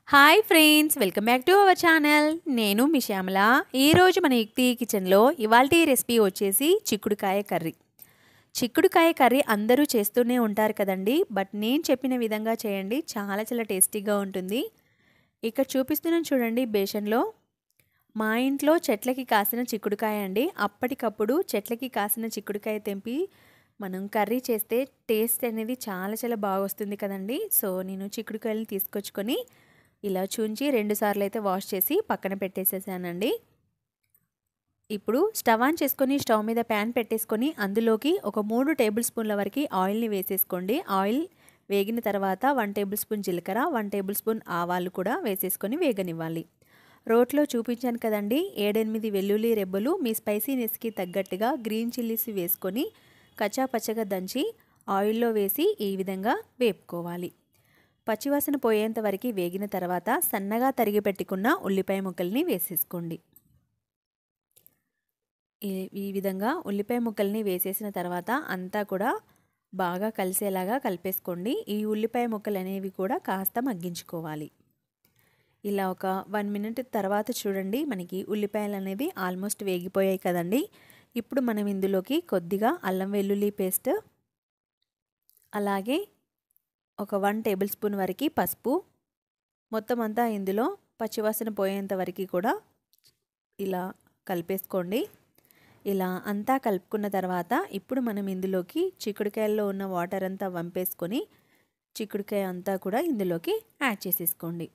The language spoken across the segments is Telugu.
Hi friends, welcome back to our channel. నేను మీ శ్యామల. ఈరోజు మన యుక్తి కిచెన్లో ఇవాల్టి రెసిపీ వచ్చేసి చిక్కుడుకాయ కర్రీ. చిక్కుడుకాయ కర్రీ అందరూ చేస్తూనే ఉంటారు కదండి, బట్ నేను చెప్పిన విధంగా చేయండి, చాలా చాలా టేస్టీగా ఉంటుంది. ఇక్కడ చూపిస్తున్నాను చూడండి. బేషన్లో మా ఇంట్లో చెట్లకి కాసిన చిక్కుడుకాయ అండి. అప్పటికప్పుడు చెట్లకి కాసిన చిక్కుడుకాయ తెంపి మనం కర్రీ చేస్తే టేస్ట్ అనేది చాలా చాలా బాగా వస్తుంది కదండి. సో నేను చిక్కుడుకాయలు తీసుకొచ్చుకొని ఇలా చుంచి 2 సార్లు అయితే వాష్ చేసి పక్కన పెట్టేసేసానండి. ఇప్పుడు స్టవ్ ఆన్ చేసుకొని స్టవ్ మీద ప్యాన్ పెట్టేసుకొని అందులోకి ఒక 3 టేబుల్ స్పూన్ల వరకు ఆయిల్ని వేసేసుకోండి. ఆయిల్ వేగిన తర్వాత 1 టేబుల్ స్పూన్ జీలకర్ర, 1 టేబుల్ స్పూన్ ఆవాలు కూడా వేసేసుకొని వేగనివ్వాలి. రోట్లో చూపించాను కదండి, 7-8 వెల్లుల్లి రెబ్బలు మీ స్పైసీనెస్కి తగ్గట్టుగా గ్రీన్ చిల్లీస్ వేసుకొని కచ్చా పచ్చగా దంచి ఆయిల్లో వేసి ఈ విధంగా వేపుకోవాలి. పచ్చివాసన పోయేంత వరకు వేగిన తర్వాత సన్నగా తరిగి పెట్టుకున్న ఉల్లిపాయ ముక్కల్ని వేసేసుకోండి. ఈ విధంగా ఉల్లిపాయ ముక్కల్ని వేసేసిన తర్వాత అంతా కూడా బాగా కలిసేలాగా కలిపేసుకోండి. ఈ ఉల్లిపాయ ముక్కలు అనేవి కూడా కాస్త మగ్గించుకోవాలి. ఇలా ఒక 1 మినిట్ తర్వాత చూడండి, మనకి ఉల్లిపాయలు అనేది ఆల్మోస్ట్ వేగిపోయాయి కదండి. ఇప్పుడు మనం ఇందులోకి కొద్దిగా అల్లం వెల్లుల్లి పేస్ట్, అలాగే ఒక 1 టేబుల్ స్పూన్ వరకు పసుపు, మొత్తం అంతా ఇందులో పచ్చివాసన పోయేంత వరకు కూడా ఇలా కలిపేసుకోండి. ఇలా అంతా కలుపుకున్న తర్వాత ఇప్పుడు మనం ఇందులోకి చిక్కుడుకాయల్లో ఉన్న వాటర్ అంతా వంపేసుకొని చిక్కుడుకాయ అంతా కూడా ఇందులోకి యాడ్ చేసేసుకోండి.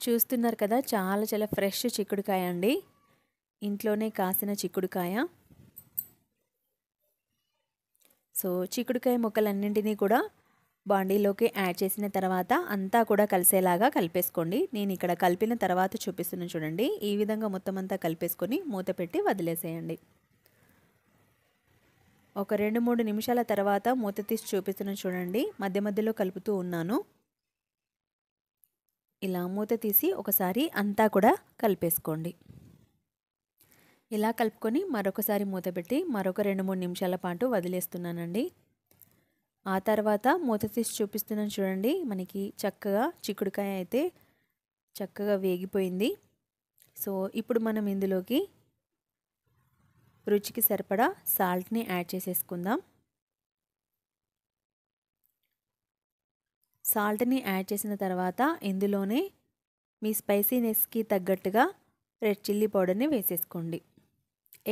చూస్తున్నారు కదా, చాలా చాలా ఫ్రెష్ చిక్కుడుకాయ అండి, ఇంట్లోనే కాసిన చిక్కుడుకాయ. సో చిక్కుడుకాయ ముక్కలన్నింటినీ కూడా బాండీలోకి యాడ్ చేసిన తర్వాత అంతా కూడా కలిసేలాగా కలిపేసుకోండి. నేను ఇక్కడ కలిపిన తర్వాత చూపిస్తున్నాను చూడండి. ఈ విధంగా మొత్తం అంతా కలిపేసుకొని మూత పెట్టి వదిలేసేయండి. ఒక 2-3 నిమిషాల తర్వాత మూత తీసి చూపిస్తున్నాను చూడండి. మధ్య మధ్యలో కలుపుతూ ఉన్నాను. ఇలా మూత తీసి ఒకసారి అంతా కూడా కలిపేసుకోండి. ఇలా కలుపుకొని మరొకసారి మూత పెట్టి మరొక 2-3 నిమిషాల పాటు వదిలేస్తున్నానండి. ఆ తర్వాత మూత తీసి చూపిస్తున్నాను చూడండి. మనకి చక్కగా చిక్కుడుకాయ అయితే చక్కగా వేగిపోయింది. సో ఇప్పుడు మనం ఇందులోకి రుచికి సరిపడా సాల్ట్ని యాడ్ చేసేసుకుందాం. సాల్ట్ని యాడ్ చేసిన తర్వాత ఇందులోనే మీ స్పైసీనెస్కి తగ్గట్టుగా రెడ్ చిల్లీ పౌడర్ని వేసేసుకోండి.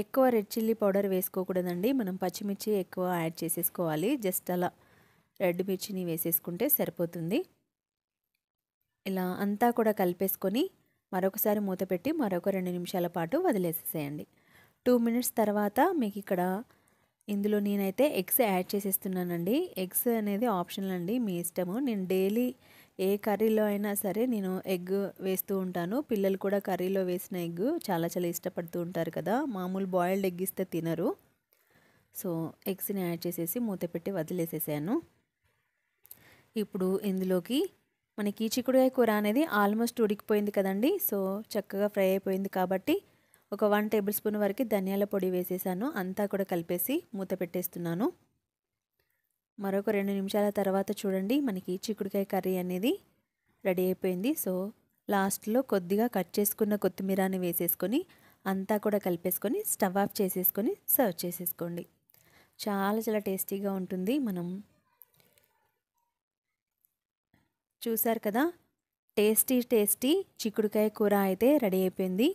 ఎక్కువ రెడ్ చిల్లీ పౌడర్ వేసుకోకూడదండి, మనం పచ్చిమిర్చి ఎక్కువ యాడ్ చేసేసుకోవాలి. జస్ట్ అలా రెడ్ మిర్చిని వేసేసుకుంటే సరిపోతుంది. ఇలా అంతా కూడా కలిపేసుకొని మరొకసారి మూత పెట్టి మరొక 2 నిమిషాల పాటు వదిలేసేసేయండి. 2 మినిట్స్ తర్వాత మీకు ఇక్కడ ఇందులో నేనైతే ఎగ్స్ యాడ్ చేసేస్తున్నానండి. ఎగ్స్ అనేది ఆప్షనల్ అండి, మీ ఇష్టము. నేను డైలీ ఏ కర్రీలో అయినా సరే నేను ఎగ్ వేస్తూ ఉంటాను. పిల్లలు కూడా కర్రీలో వేసిన ఎగ్ చాలా చాలా ఇష్టపడుతూ ఉంటారు కదా, మామూలు బాయిల్డ్ ఎగ్ ఇస్తే తినరు. సో ఎగ్స్ని యాడ్ చేసేసి మూత పెట్టి వదిలేసేసాను. ఇప్పుడు ఇందులోకి మనకి చిక్కుడుకాయ కూర అనేది ఆల్మోస్ట్ ఉడికిపోయింది కదండి. సో చక్కగా ఫ్రై అయిపోయింది కాబట్టి ఒక 1 టేబుల్ స్పూన్ వరకు ధనియాల పొడి వేసేసాను. అంతా కూడా కలిపేసి మూత పెట్టేస్తున్నాను. మరొక 2 నిమిషాల తర్వాత చూడండి, మనకి చిక్కుడుకాయ కర్రీ అనేది రెడీ అయిపోయింది. సో లాస్ట్లో కొద్దిగా కట్ చేసుకున్న కొత్తిమీరని వేసేసుకొని అంతా కూడా కలిపేసుకొని స్టవ్ ఆఫ్ చేసేసుకొని సర్వ్ చేసేసుకోండి. చాలా చాలా టేస్టీగా ఉంటుంది. మనం చూసారు కదా, టేస్టీ చిక్కుడుకాయ కూర అయితే రెడీ అయిపోయింది.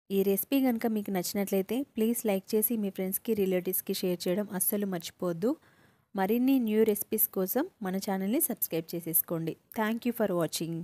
ఈ రెసిపీ కనుక మీకు నచ్చినట్లయితే ప్లీజ్ లైక్ చేసి మీ ఫ్రెండ్స్కి, రిలేటివ్స్కి షేర్ చేయడం అస్సలు మర్చిపోవద్దు. మరిన్ని న్యూ రెసిపీస్ కోసం మన ఛానల్ని సబ్స్క్రైబ్ చేసేసుకోండి. Thank you for watching.